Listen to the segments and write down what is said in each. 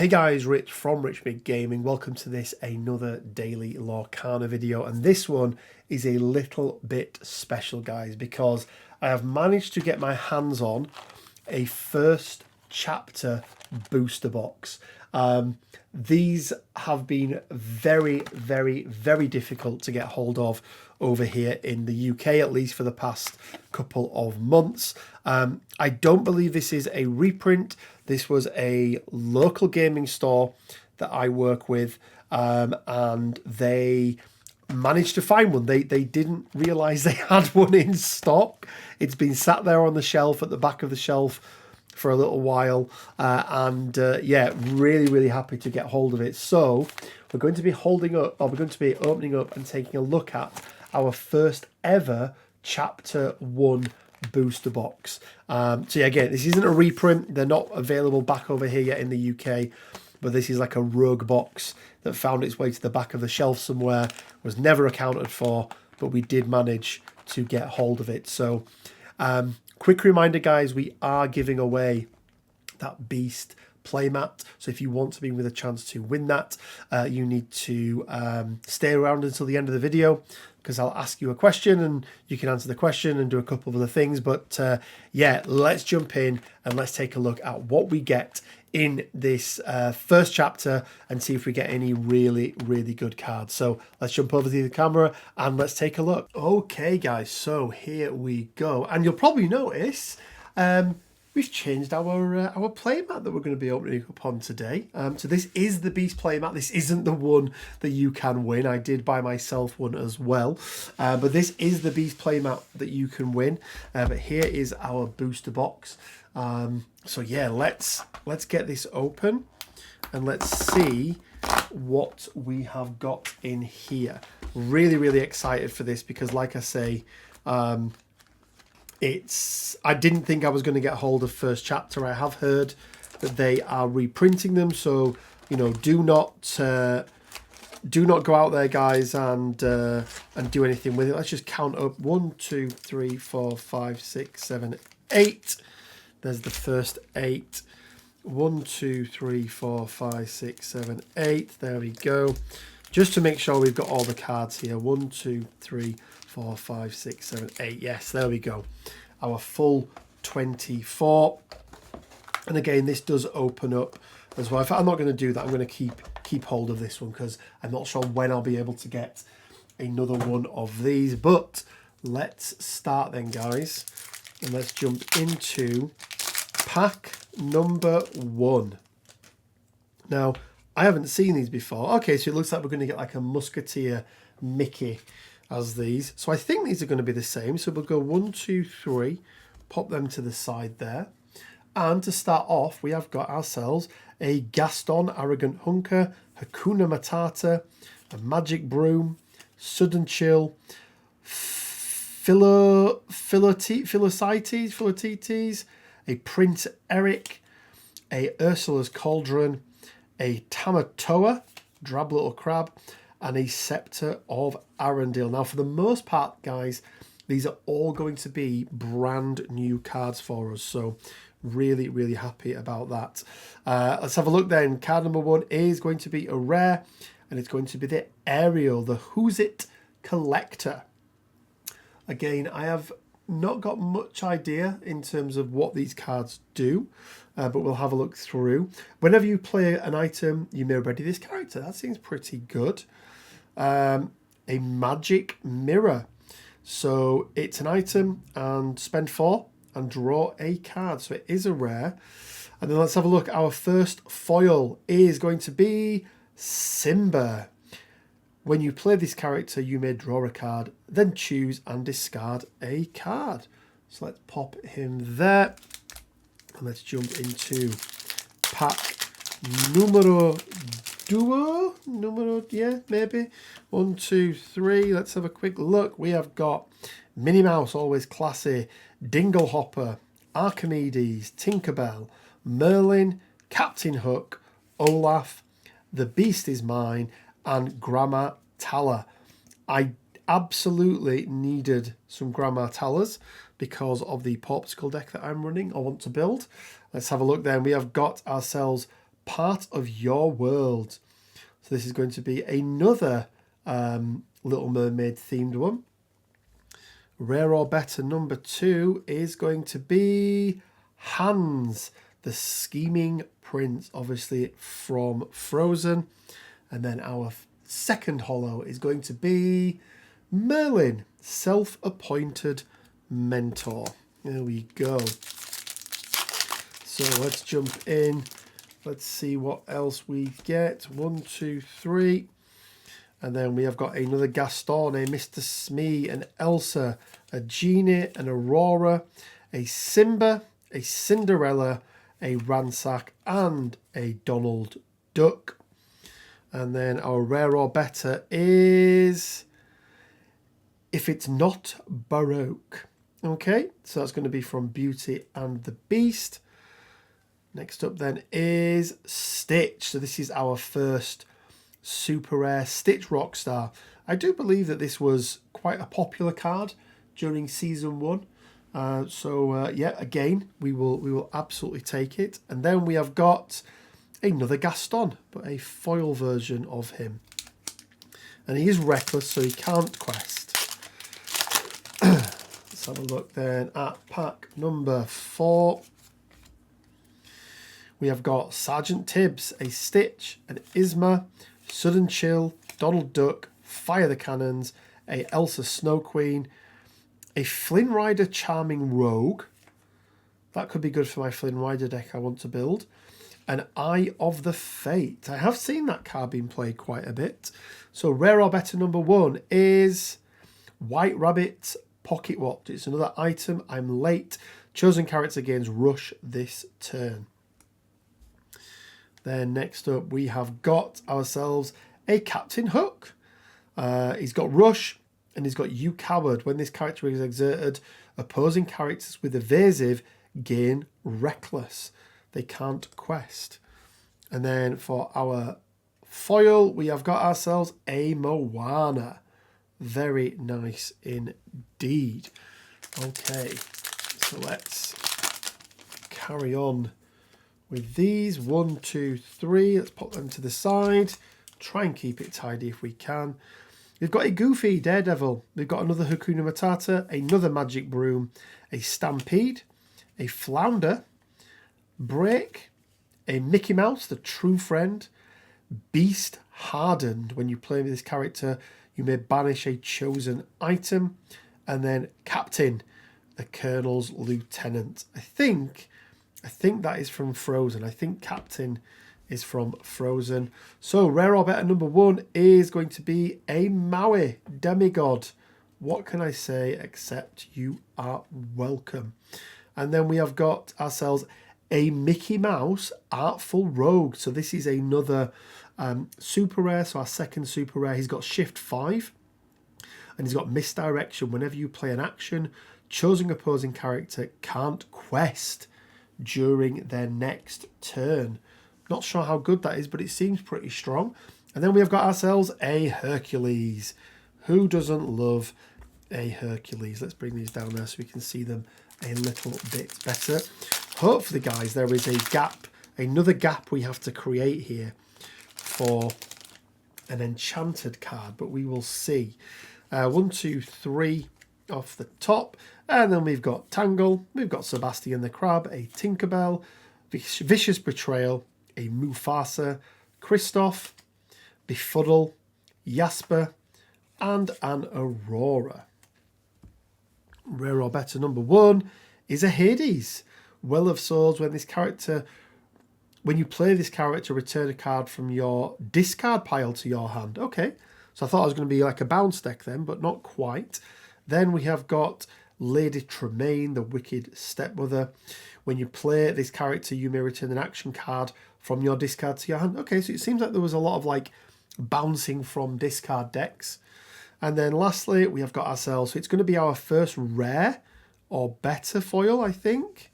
Hey guys, Rich from Rich Big Gaming. Welcome to this another daily Lorcana video, and this one is a little bit special, guys, because I have managed to get my hands on a first chapter booster box. These have been very difficult to get hold of over here in the UK, at least for the past couple of months. I don't believe this is a reprint. This was a local gaming store that I work with, and they managed to find one. They didn't realize they had one in stock. It's been sat there on the shelf, at the back of the shelf, for a little while, yeah, really happy to get hold of it. So we're going to be opening up and taking a look at our first ever chapter 1 booster box. So yeah, again, this isn't a reprint. They're not available back over here yet in the UK, but this is like a rogue box that found its way to the back of the shelf somewhere, was never accounted for, but we did manage to get hold of it. So quick reminder, guys, we are giving away that Beast playmat. So if you want to be with a chance to win that, you need to stay around until the end of the video, because I'll ask you a question and you can answer the question and do a couple of other things. But yeah, let's jump in and let's take a look at what we get in this first chapter and see if we get any really good cards. So let's jump over to the camera and let's take a look. Okay guys, so here we go, and you'll probably notice we've changed our playmat that we're going to be opening up on today. So this is the Beast playmat. This isn't the one that you can win. I did buy myself one as well, but this is the Beast playmat that you can win. But here is our booster box. So yeah, let's get this open and let's see what we have got in here. Really excited for this, because like I say, I didn't think I was going to get hold of first chapter. I have heard that they are reprinting them, so you know, do not go out there, guys, and do anything with it. Let's just count up: 1, 2, 3, 4, 5, 6, 7, 8. There's the first 8. 1, 2, 3, 4, 5, 6, 7, 8. There we go. Just to make sure we've got all the cards here. 1, 2, 3, 4, 5, 6, 7, 8. Yes, there we go. Our full 24. And again, this does open up as well. I'm not going to do that. I'm going to keep hold of this one, because I'm not sure when I'll be able to get another one of these. But let's start then, guys, and let's jump into pack number 1. Now, I haven't seen these before. Okay, so it looks like we're going to get like a Musketeer Mickey as these. So I think these are going to be the same. So we'll go 1, 2, 3, pop them to the side there. And to start off, we have got ourselves a Gaston Arrogant Hunker, Hakuna Matata, a Magic Broom, Sudden Chill, Philocites, a Prince Eric, a Ursula's Cauldron, a Tamatoa, drab little crab, and a Scepter of Arundel. Now, for the most part, guys, these are all going to be brand new cards for us, so really happy about that. Let's have a look then. Card number 1 is going to be a rare, and it's going to be the Ariel, the Who's It Collector. Again, I have not got much idea in terms of what these cards do, but we'll have a look through. Whenever you play an item, you may ready this character. That seems pretty good. A Magic Mirror. So it's an item, and spend 4 and draw a card. So it is a rare. And then let's have a look. Our first foil is going to be Simba. When you play this character, you may draw a card, then choose and discard a card. So let's pop him there. And let's jump into pack numero duo. Yeah, maybe. 1, 2, 3. Let's have a quick look. We have got Minnie Mouse, always classy, Dinglehopper, Archimedes, Tinkerbell, Merlin, Captain Hook, Olaf, The Beast Is Mine, and Grandma Tala. I absolutely needed some Grandma Talas because of the Popsicle deck that I'm running or want to build. Let's have a look then. We have got ourselves part of your world. So this is going to be another Little Mermaid themed one. Rare or better number 2 is going to be Hans, the scheming prince, obviously from Frozen. And then our second holo is going to be Merlin, self-appointed mentor. There we go. So let's jump in. Let's see what else we get. 1, 2, 3. And then we have got another Gaston, a Mr. Smee, an Elsa, a Genie, an Aurora, a Simba, a Cinderella, a Ransack, and a Donald Duck. And then our rare or better is If It's Not Baroque. Okay, so that's going to be from Beauty and the Beast. Next up then is Stitch. So this is our first super rare Stitch Rockstar. I do believe that this was quite a popular card during season 1. Yeah, again, we will absolutely take it. And then we have got another Gaston, but a foil version of him. And he is reckless, so he can't quest. Let's have a look then at pack number 4. We have got Sergeant Tibbs, a Stitch, an Isma, Sudden Chill, Donald Duck, Fire the Cannons, a Elsa Snow Queen, a Flynn Rider Charming Rogue. That could be good for my Flynn Rider deck I want to build. An Eye of the Fate. I have seen that card being played quite a bit. So rare or better number 1 is White Rabbit Pocket Watch. It's another item. I'm late. Chosen character gains rush this turn. Then next up we have got ourselves a Captain Hook. He's got rush and he's got You Coward. When this character is exerted, opposing characters with evasive gain reckless. They can't quest. And then for our foil, we have got ourselves a Moana. Very nice indeed. Okay, so let's carry on with these. 1, 2, 3. Let's pop them to the side. Try and keep it tidy if we can. We've got a Goofy Daredevil. We've got another Hakuna Matata, another Magic Broom, a Stampede, a Flounder, Break, a Mickey Mouse, the True Friend, Beast Hardened. When you play with this character, you may banish a chosen item. And then Captain, the Colonel's Lieutenant. I think that is from Frozen. I think Captain is from Frozen. So rare or better number 1 is going to be a Maui Demigod. What can I say except you are welcome. And then we have got ourselves a Mickey Mouse Artful Rogue. So this is another super rare. So our second super rare. He's got Shift 5. And he's got Misdirection. Whenever you play an action, chosen opposing character can't quest during their next turn. Not sure how good that is, but it seems pretty strong. And then we have got ourselves a Hercules. Who doesn't love a Hercules? Let's bring these down there so we can see them a little bit better. Hopefully, guys, there is a gap, another gap we have to create here for an enchanted card, but we will see. 1, 2, 3 off the top. And then we've got Tangle, we've got Sebastian the Crab, a Tinkerbell, Vicious Betrayal, a Mufasa, Kristoff, Befuddle, Jasper, and an Aurora. Rare or better number 1 is a Hades. Well of Swords. When you play this character, return a card from your discard pile to your hand. Okay, so I thought it was going to be like a bounce deck then, but not quite. Then we have got Lady Tremaine, the Wicked Stepmother. When you play this character, you may return an action card from your discard to your hand. Okay, so it seems like there was a lot of like bouncing from discard decks. And then lastly, we have got ourselves, so it's going to be our first rare or better foil, I think.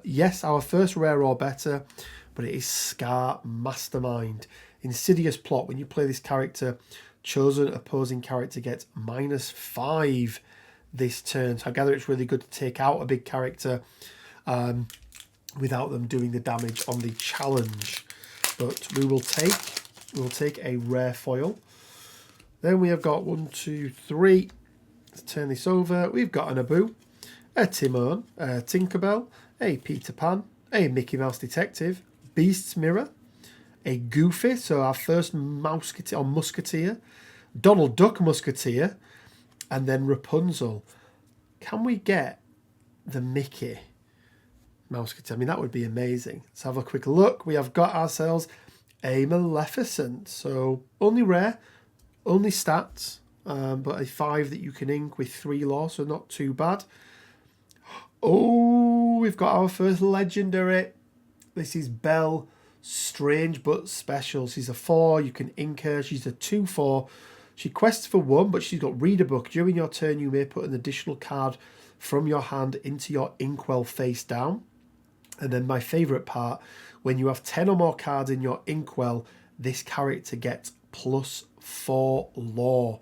Yes, our first rare or better, but it is Scar Mastermind. Insidious Plot. When you play this character, chosen opposing character gets -5 this turn. So I gather it's really good to take out a big character without them doing the damage on the challenge. But we'll take a rare foil. Then we have got 1, 2, 3. Let's turn this over. We've got an Abu, a Timon, a Tinkerbell, a Peter Pan, a Mickey Mouse Detective, Beast's Mirror, a Goofy, so our first Mouseketeer or Musketeer, Donald Duck Musketeer, and then Rapunzel. Can we get the Mickey Mouseketeer? I mean, that would be amazing. Let's have a quick look. We have got ourselves a Maleficent, so only rare, only stats, but a 5 that you can ink with 3 law, so not too bad. Oh, we've got our first legendary. This is Belle, strange but special. She's a 4, you can ink her. She's a 2/4. She quests for 1, but she's got read a book. During your turn, you may put an additional card from your hand into your inkwell face down. And then my favourite part, when you have 10 or more cards in your inkwell, this character gets +4 law.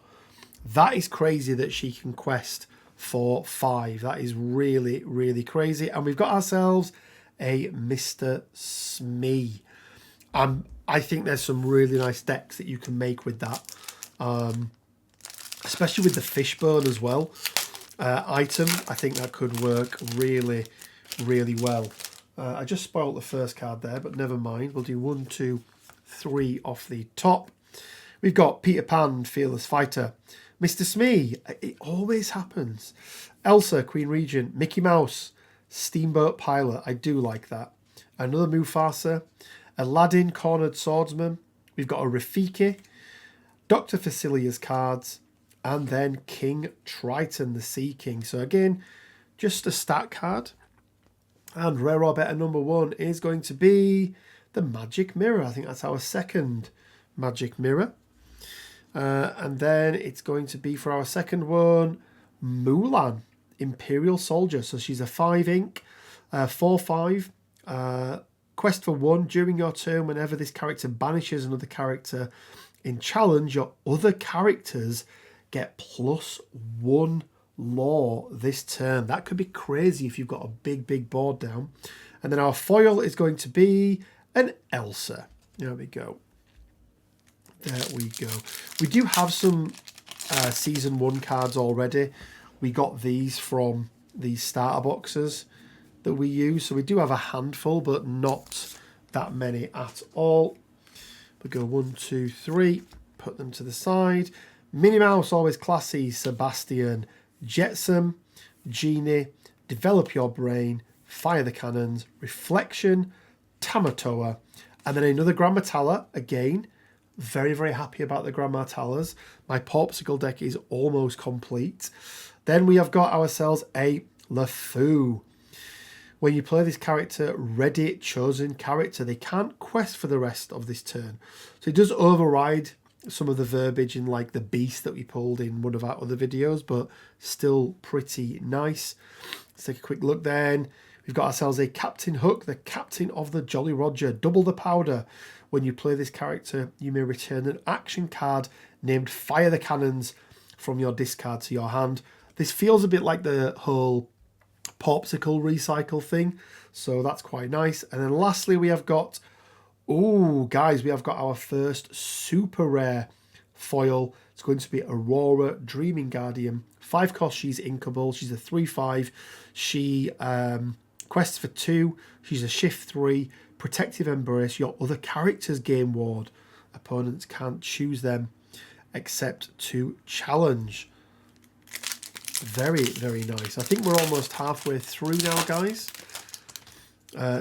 That is crazy that she can quest for 5. That is really, really crazy. And we've got ourselves a Mr. Smee. I think there's some really nice decks that you can make with that. Especially with the fishbone as well item. I think that could work really, really well. I just spoiled the first card there, but never mind. We'll do 1, 2, 3 off the top. We've got Peter Pan, Fearless Fighter, Mr. Smee, it always happens, Elsa, Queen Regent, Mickey Mouse, Steamboat Pilot, I do like that, another Mufasa, Aladdin, Cornered Swordsman, we've got a Rafiki, Dr. Facilia's cards, and then King Triton, the Sea King. So again, just a stat card. And rare or better number 1 is going to be the Magic Mirror. I think that's our second Magic Mirror. And then it's going to be for our second one, Mulan, Imperial Soldier. So she's a 5 ink, 4/5. Quest for 1. During your turn, whenever this character banishes another character in challenge, your other characters get +1 law this turn. That could be crazy if you've got a big, big board down. And then our foil is going to be an Elsa. There we go. There we go. We do have some Season 1 cards already. We got these from these starter boxes that we use. So we do have a handful, but not that many at all. We go 1, 2, 3. Put them to the side. Minnie Mouse, always classy. Sebastian. Jetsam. Genie. Develop Your Brain. Fire the Cannons. Reflection. Tamatoa. And then another Grand Metalla again. Very, very happy about the Grand Metallas. My Popsicle deck is almost complete. Then we have got ourselves a LeFou. When you play this character, ready chosen character. They can't quest for the rest of this turn. So it does override some of the verbiage in like the beast that we pulled in one of our other videos, but still pretty nice. Let's take a quick look then. We've got ourselves a Captain Hook, the captain of the Jolly Roger. Double the powder. When you play this character, you may return an action card named Fire the Cannons from your discard to your hand. This feels a bit like the whole Popsicle recycle thing, so that's quite nice. And then lastly, we have got, oh guys, we have got our first super rare foil. It's going to be Aurora, Dreaming Guardian. 5 cost, she's inkable. She's a 3/5. She quests for 2. She's a shift 3. Protective Embrace. Your other character's game ward. Opponents can't choose them except to challenge. Very, very nice. I think we're almost halfway through now, guys.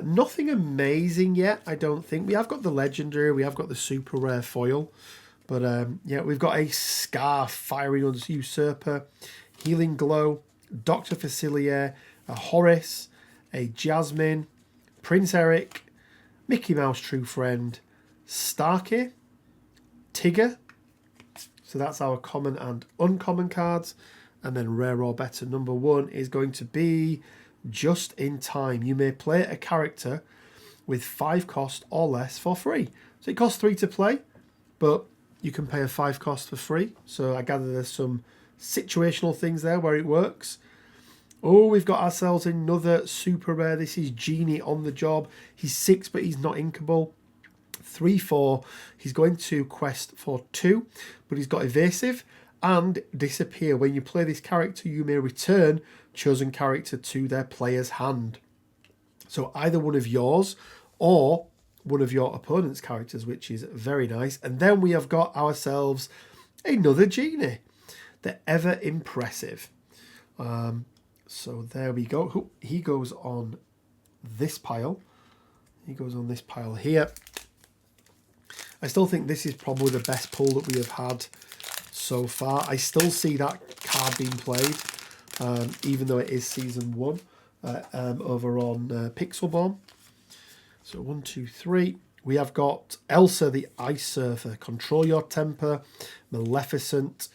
Nothing amazing yet, I don't think. We have got the legendary. We have got the super rare foil. But yeah, we've got a Scarf, Fiery Usurper, Healing Glow, Dr. Facilier, a Horace, a Jasmine, Prince Eric, Mickey Mouse True Friend, Starkey, Tigger. So that's our common and uncommon cards. And then rare or better number 1 is going to be Just in Time. You may play a character with 5 cost or less for free. So it costs 3 to play, but you can pay a 5 cost for free. So I gather there's some situational things there where it works. Oh, we've got ourselves another super rare. This is Genie on the job. He's 6, but he's not inkable. 3/4. He's going to quest for 2, but he's got evasive and disappear. When you play this character, you may return chosen character to their player's hand. So either one of yours or one of your opponent's characters, which is very nice. And then we have got ourselves another Genie. They're ever impressive. So there we go. He goes on this pile. He goes on this pile here. I still think this is probably the best pull that we have had so far. I still see that card being played, even though it is season 1 over on Pixelborn. So 1, 2, 3. We have got Elsa, the Ice Surfer. Control your temper. Maleficent.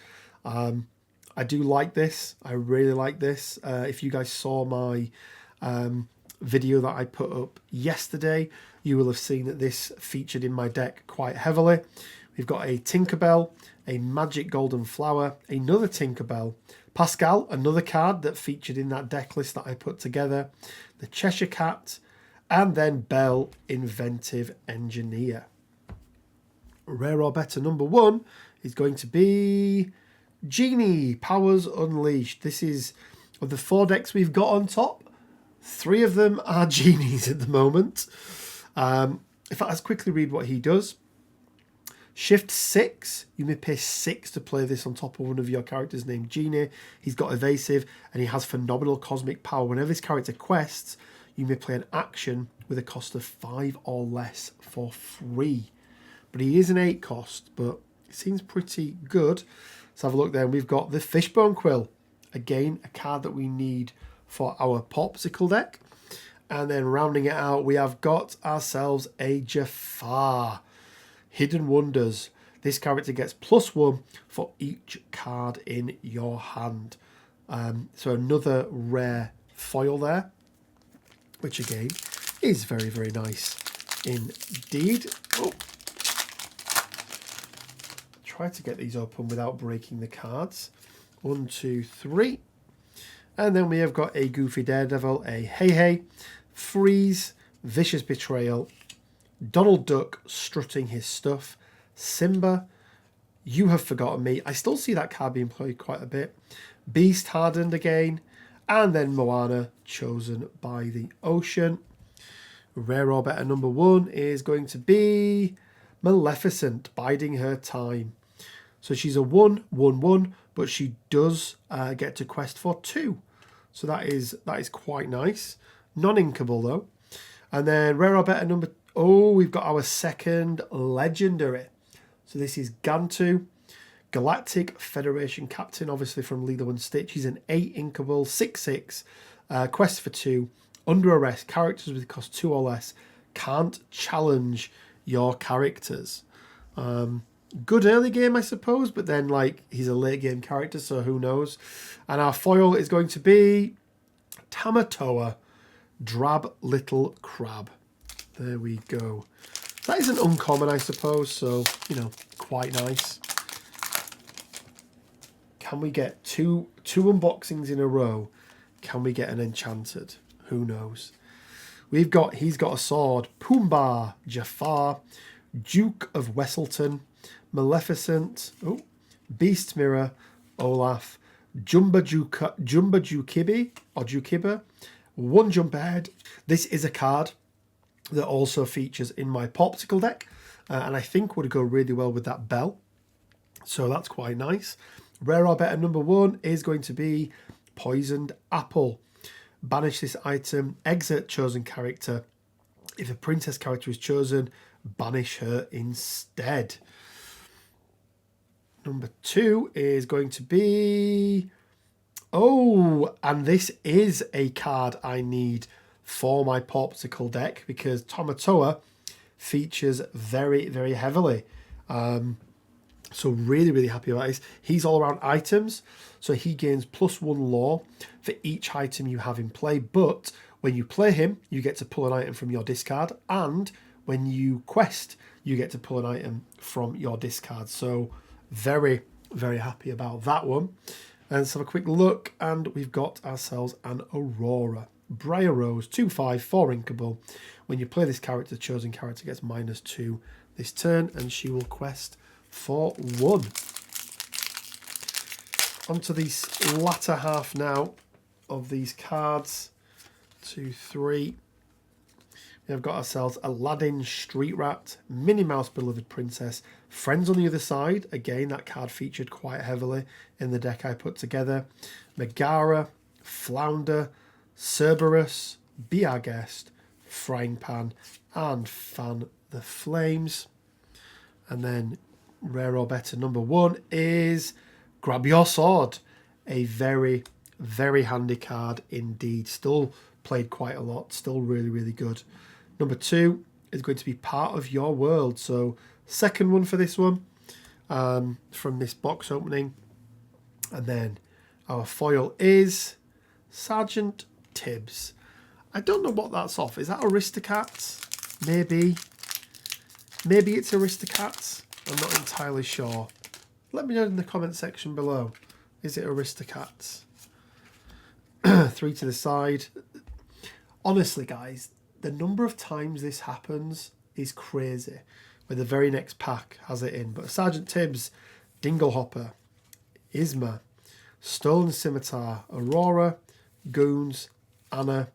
I do like this. I really like this. If you guys saw my video that I put up yesterday, you will have seen that this featured in my deck quite heavily. We've got a Tinkerbell, a Magic Golden Flower, another Tinkerbell, Pascal, another card that featured in that deck list that I put together, the Cheshire Cat, and then Belle, Inventive Engineer. Rare or better number 1 is going to be Genie, Powers Unleashed. This is, of the 4 decks we've got on top, 3 of them are Genies at the moment. In fact, let's quickly read what he does. Shift 6. You may pay 6 to play this on top of one of your characters named Genie. He's got evasive and he has phenomenal cosmic power. Whenever this character quests, you may play an action with a cost of 5 or less for free. But he is an 8 cost, but it seems pretty good. Let's have a look there. We've got the Fishbone Quill. Again, a card that we need for our Popsicle deck. And then rounding it out, we have got ourselves a Jafar. Hidden Wonders. This character gets +1 for each card in your hand. So another rare foil there, which again is very, very nice indeed. Oh. Try to get these open without breaking the cards. 1, 2, 3. And then we have got a Goofy Daredevil, a Hey Hey, Freeze, Vicious Betrayal, Donald Duck strutting his stuff, Simba, You Have Forgotten Me. I still see that card being played quite a bit. Beast Hardened again, and then Moana, Chosen by the Ocean. Rare or better number 1 is going to be Maleficent, Biding Her Time. So she's a 1/1/1, but she does get to quest for 2. So that is quite nice. Non-inkable though. And then rare or better number... Oh, we've got our second legendary. So this is Gantu, Galactic Federation Captain, obviously from Lilo and Stitch. He's an 8 inkable, 6/6, quest for 2, under arrest, characters with cost 2 or less, can't challenge your characters. Good early game, I suppose, but then like he's a late game character, so who knows. And our foil is going to be Tamatoa, Drab Little Crab. There we go. That isn't uncommon, I suppose, so, you know, quite nice. Can we get two unboxings in a row? Can we get an enchanted? Who knows? He's got a sword, Pumbaa, Jafar, Duke of Wesselton, Maleficent, Beast Mirror, Olaf, Jumba Jukibi, or Jukiba, One Jump Ahead. This is a card that also features in my Popsicle deck, and I think would go really well with that Belle. So that's quite nice. Rare or better number 1 is going to be Poisoned Apple. Banish this item, exit chosen character. If a princess character is chosen, banish her instead. Number 2 is going to be... Oh, and this is a card I need for my Popsicle deck because Tamatoa features very, very heavily. So really, really happy about this. He's all around items, so he gains +1 lore for each item you have in play. But when you play him, you get to pull an item from your discard, and when you quest, you get to pull an item from your discard. So very, very happy about that one. And let's have a quick look, and we've got ourselves an Aurora. Briar Rose, 2/5, 4 inkable. When you play this character, the chosen character gets -2 this turn, and she will quest for 1. Onto the latter half now of these cards. 2, 3. We've got ourselves Aladdin Street Rat, Minnie Mouse Beloved Princess, Friends on the Other Side. Again, that card featured quite heavily in the deck I put together. Megara, Flounder, Cerberus, Be Our Guest, Frying Pan, and Fan the Flames. And then rare or better number 1 is Grab Your Sword. A very, very handy card indeed. Still played quite a lot. Still really, really good. Number 2 is going to be Part of Your World. So second one for this one from this box opening. And then our foil is Sergeant Tibbs. I don't know what that's off. Is that Aristocats? Maybe. Maybe it's Aristocats. I'm not entirely sure. Let me know in the comment section below. Is it Aristocats? 3 to the side. Honestly, guys, the number of times this happens is crazy. Where the very next pack has it in. But Sergeant Tibbs, Dinglehopper, Isma, Stolen Scimitar, Aurora, Goons, Anna,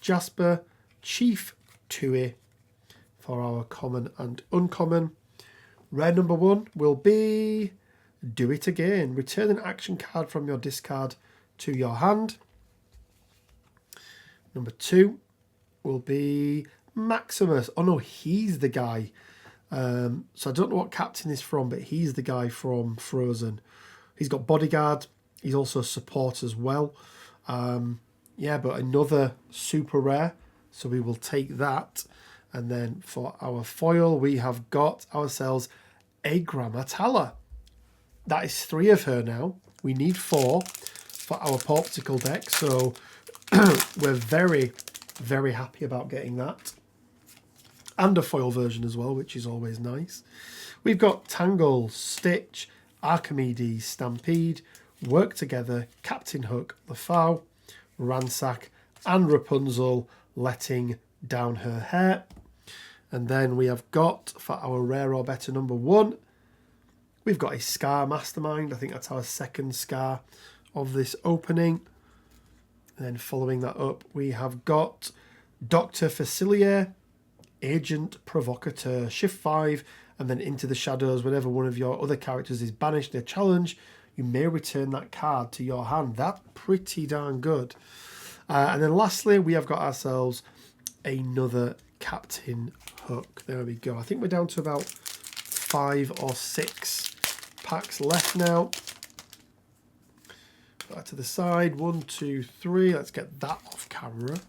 Jasper, Chief Tui for our common and uncommon. Rare number 1 will be Do It Again. Return an action card from your discard to your hand. Number 2 will be Maximus. Oh no, he's the guy. So I don't know what captain is from, but he's the guy from Frozen. He's got bodyguard. He's also support as well. Yeah, but another super rare. So we will take that. And then for our foil, we have got ourselves a Grammatala. That is 3 of her now. We need 4 for our Popsicle deck. So we're very, very happy about getting that. And a foil version as well, which is always nice. We've got Tangle, Stitch, Archimedes, Stampede, Work Together, Captain Hook, LeFou, Ransack, and Rapunzel letting down her hair. And then we have got, for our rare or better number 1, we've got a Scar Mastermind. I think that's our second Scar of this opening. And then following that up, we have got Dr. Facilier, Agent Provocateur, Shift 5, and then Into the Shadows. Whenever one of your other characters is banished in a challenge, you may return that card to your hand. That's pretty darn good. And then lastly, we have got ourselves another Captain Hook. There we go. I think we're down to about 5 or 6 packs left now. Put that to the side. 1, 2, 3. Let's get that off camera.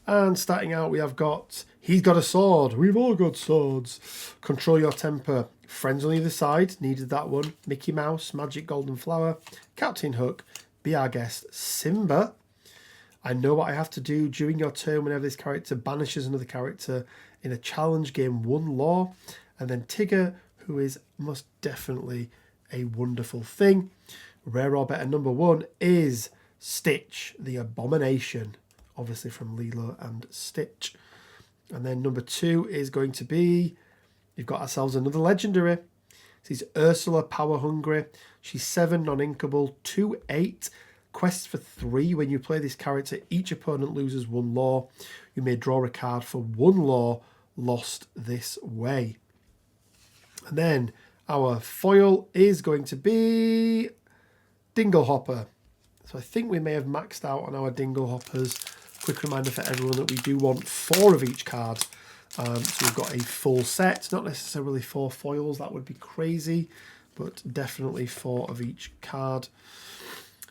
And starting out, we have got He's Got a Sword. We've all got swords. Control Your Temper. Friends on the Other Side. Needed that one. Mickey Mouse. Magic Golden Flower. Captain Hook. Be Our Guest. Simba. I know what I have to do during your turn whenever this character banishes another character in a challenge game. 1 law. And then Tigger, who is most definitely a wonderful thing. Rare or better number 1 is Stitch, the Abomination. Obviously from Lilo and Stitch. And then number 2 is going to be, we've got ourselves another legendary. This is Ursula Power Hungry. She's 7, non-inkable, 2/8. Quests for 3. When you play this character, each opponent loses 1 law. You may draw a card for 1 law lost this way. And then our foil is going to be Dinglehopper. So I think we may have maxed out on our Dinglehoppers. Quick reminder for everyone that we do want 4 of each card. So we've got a full set, not necessarily 4 foils, that would be crazy, but definitely 4 of each card.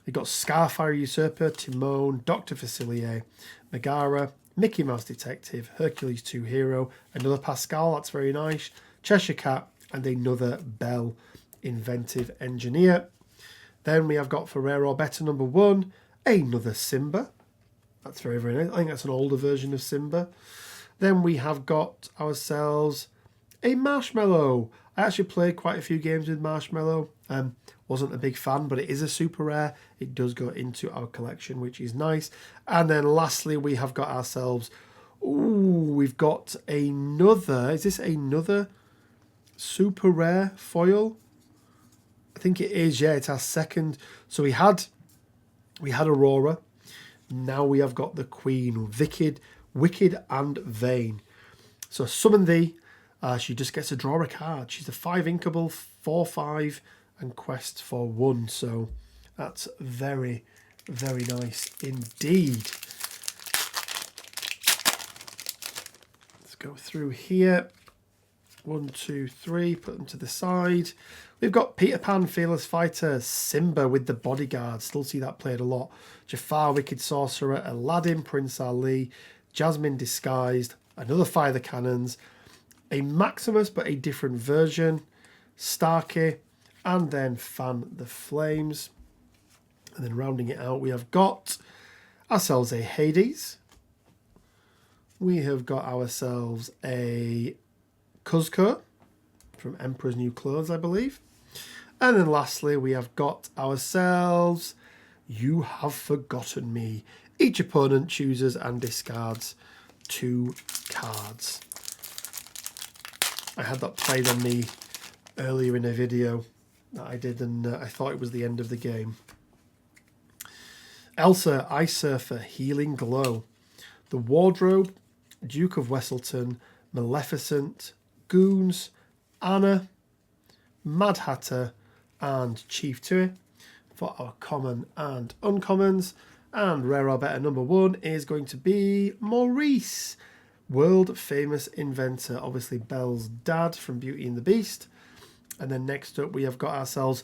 We've got Scarfire Usurper, Timon, Dr. Facilier, Megara, Mickey Mouse Detective, Hercules 2 Hero, another Pascal, that's very nice, Cheshire Cat, and another Belle, Inventive Engineer. Then we have got for rare or better number 1, another Simba. That's very, very nice. I think that's an older version of Simba. Then we have got ourselves a Marshmallow. I actually played quite a few games with Marshmallow. Wasn't a big fan, but it is a super rare. It does go into our collection, which is nice. And then lastly, we have got ourselves... Ooh, we've got another... Is this another super rare foil? I think it is, yeah. It's our second. So we had Aurora. Now we have got the Queen, Wicked and Vain. So summon thee. She just gets to draw a card. She's a 5 inkable, 4/5, and quest for 1. So that's very, very nice indeed. Let's go through here. 1, 2, 3. Put them to the side. We've got Peter Pan, Fearless Fighter, Simba with the Bodyguard. Still see that played a lot. Jafar, Wicked Sorcerer, Aladdin, Prince Ali, Jasmine Disguised, another Fire the Cannons, a Maximus but a different version, Starkey, and then Fan the Flames. And then rounding it out, we have got ourselves a Hades. We have got ourselves a Kuzco from Emperor's New Clothes, I believe. And then lastly, we have got ourselves You Have Forgotten Me. Each opponent chooses and discards 2 cards. I had that played on me earlier in a video that I did, and I thought it was the end of the game. Elsa, Ice Surfer, Healing Glow. The Wardrobe, Duke of Wesselton, Maleficent, Goons, Anna, Mad Hatter, and Chief Tui for our common and uncommons. And rare or better number 1 is going to be Maurice, world famous inventor, obviously Belle's dad from Beauty and the Beast. And then next up we have got ourselves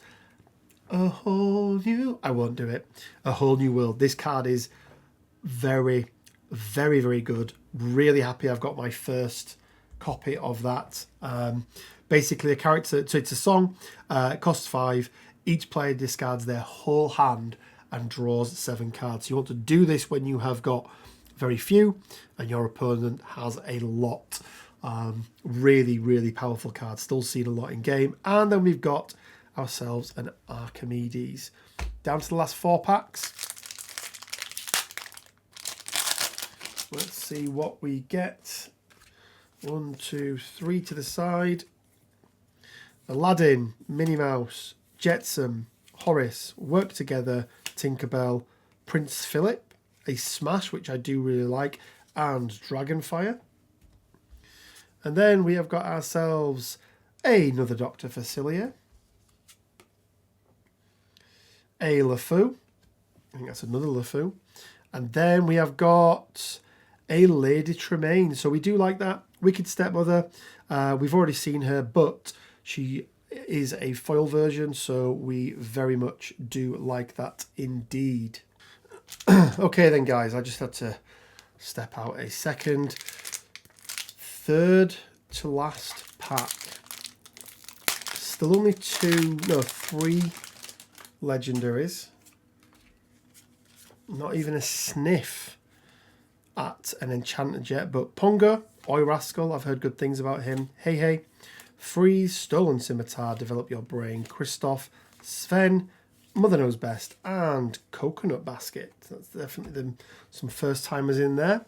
a whole new, I won't do it, A Whole New World. This card is very, very, very good. Really happy I've got my first copy of that. Basically a character, so it's a song, it costs 5. Each player discards their whole hand and draws 7 cards. You want to do this when you have got very few and your opponent has a lot. Really, really powerful card. Still seen a lot in game. And then we've got ourselves an Archimedes. Down to the last 4 packs. Let's see what we get. 1, 2, 3 to the side. Aladdin, Minnie Mouse, Jetsam, Horace, Work Together, Tinkerbell, Prince Philip, a Smash, which I do really like, and Dragonfire. And then we have got ourselves another Dr. Facilier, a LeFou, I think that's another LeFou, and then we have got a Lady Tremaine. So we do like that. Wicked Stepmother, we've already seen her, but she is a foil version, so we very much do like that indeed. Okay then guys, I just had to step out a second. 3rd to last pack. Still only 3 legendaries. Not even a sniff at an enchanted yet, but Ponga, Oi Rascal, I've heard good things about him. Hey, Freeze, Stolen Scimitar, Develop Your Brain, Christoph, Sven, Mother Knows Best, and Coconut Basket. That's definitely some first timers in there.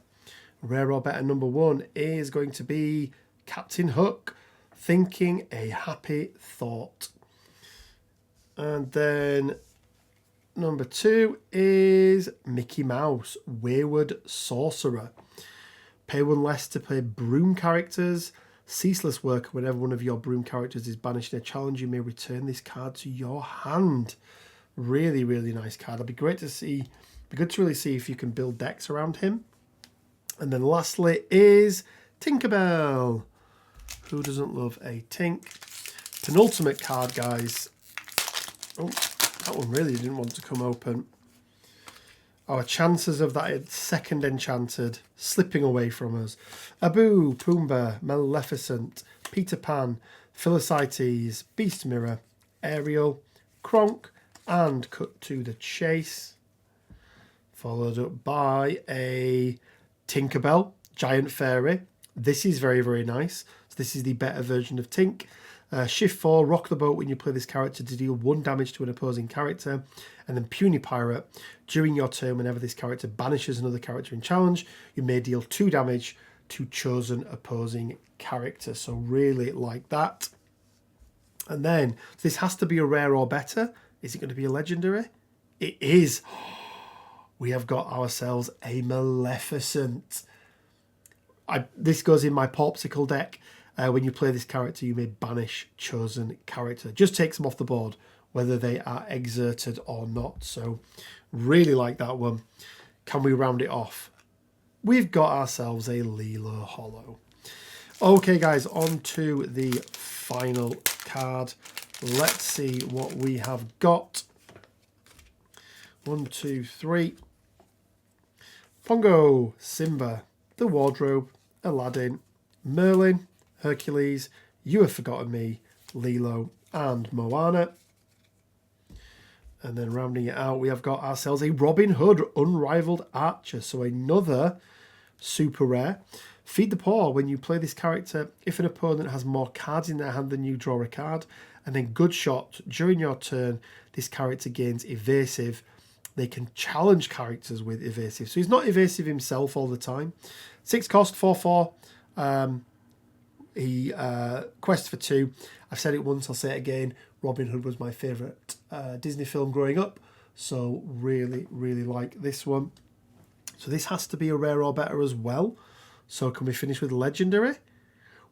Rare or better number 1 is going to be Captain Hook, Thinking a Happy Thought. And then number 2 is Mickey Mouse, Wayward Sorcerer. Pay 1 less to play broom characters. Ceaseless work. Whenever one of your broom characters is banished in a challenge, you may return this card to your hand. Really, really nice card. It'd be great to see. Be good to really see if you can build decks around him. And then lastly is Tinkerbell. Who doesn't love a Tink? Penultimate card, guys. Oh, that one really didn't want to come open. Our chances of that second enchanted slipping away from us. Abu, Pumbaa, Maleficent, Peter Pan, Philocites, Beast Mirror, Ariel, Kronk, and Cut to the Chase. Followed up by a Tinkerbell, Giant Fairy. This is very, very nice. So this is the better version of Tink. Shift 4, rock the boat when you play this character to deal 1 damage to an opposing character. And then Puny Pirate, during your turn, whenever this character banishes another character in challenge, you may deal 2 damage to chosen opposing character. So really like that. And then this has to be a rare or better. Is it going to be a legendary? It is. We have got ourselves a Maleficent. This goes in my Popsicle deck. When you play this character, you may banish chosen character. Just takes them off the board, whether they are exerted or not. So really like that one. Can we round it off? We've got ourselves a Lilo Hollow. Okay, guys, on to the final card. Let's see what we have got. 1, 2, 3. Pongo, Simba, The Wardrobe, Aladdin, Merlin, Hercules, You Have Forgotten Me, Lilo, and Moana. And then rounding it out, we have got ourselves a Robin Hood, Unrivaled Archer. So another super rare. Feed the Poor. When you play this character, if an opponent has more cards in their hand than you, draw a card. And then Good Shot. During your turn, this character gains Evasive. They can challenge characters with Evasive. So he's not evasive himself all the time. 6 cost, 4/4. He quest for 2. I've said it once, I'll say it again. Robin Hood was my favourite Disney film growing up. So really, really like this one. So this has to be a rare or better as well. So can we finish with legendary?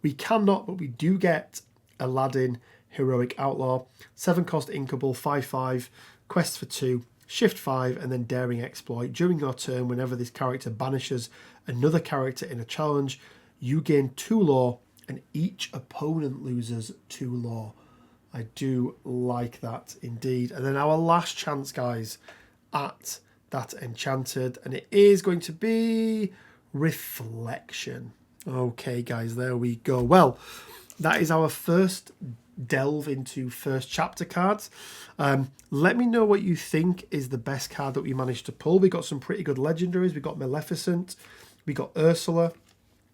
We cannot, but we do get Aladdin, Heroic Outlaw. 7 cost Inkable, 5/5. Quest for 2. Shift 5 and then Daring Exploit. During your turn, whenever this character banishes another character in a challenge, you gain 2 lore and each opponent loses 2 lore. I do like that indeed. And then our last chance, guys, at that enchanted, and it is going to be Reflection. Okay, guys, there we go. Well, that is our first delve into first chapter cards. Let me know what you think is the best card that we managed to pull. We got some pretty good legendaries. We got Maleficent, we got Ursula,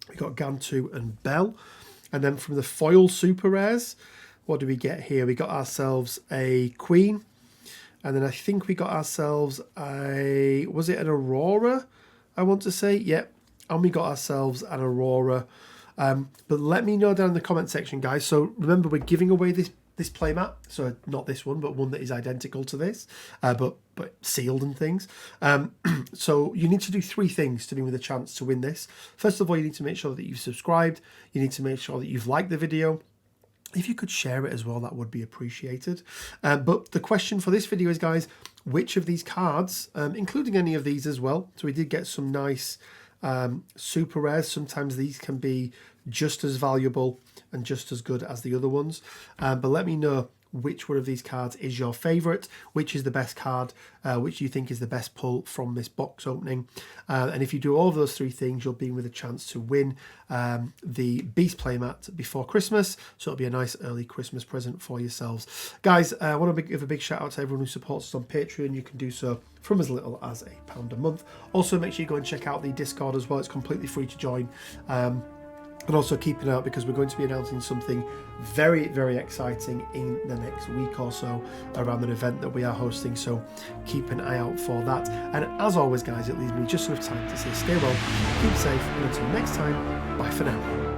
we got Gantu and Belle. And then from the foil super rares, what do we get here? We got ourselves a Queen, and then I think we got ourselves a, was it an Aurora? I want to say, yep. And we got ourselves an Aurora. But let me know down in the comment section, guys. So remember, we're giving away this playmat. So not this one, but one that is identical to this, but sealed and things. So you need to do 3 things to be with a chance to win this. First of all, you need to make sure that you've subscribed. You need to make sure that you've liked the video. If you could share it as well, that would be appreciated. But the question for this video is, guys, which of these cards, including any of these as well. So we did get some nice super rares. Sometimes these can be just as valuable and just as good as the other ones. But let me know which one of these cards is your favourite, which is the best card, which you think is the best pull from this box opening. And if you do all of those 3 things, you'll be with a chance to win the Beast playmat before Christmas. So it'll be a nice early Christmas present for yourselves. Guys, I want to give a big shout out to everyone who supports us on Patreon. You can do so from as little as £1 a month. Also, make sure you go and check out the Discord as well. It's completely free to join. And also keep an eye out, because we're going to be announcing something very, very exciting in the next week or so around an event that we are hosting. So keep an eye out for that. And as always, guys, it leaves me just enough time to say stay well, keep safe, and until next time, bye for now.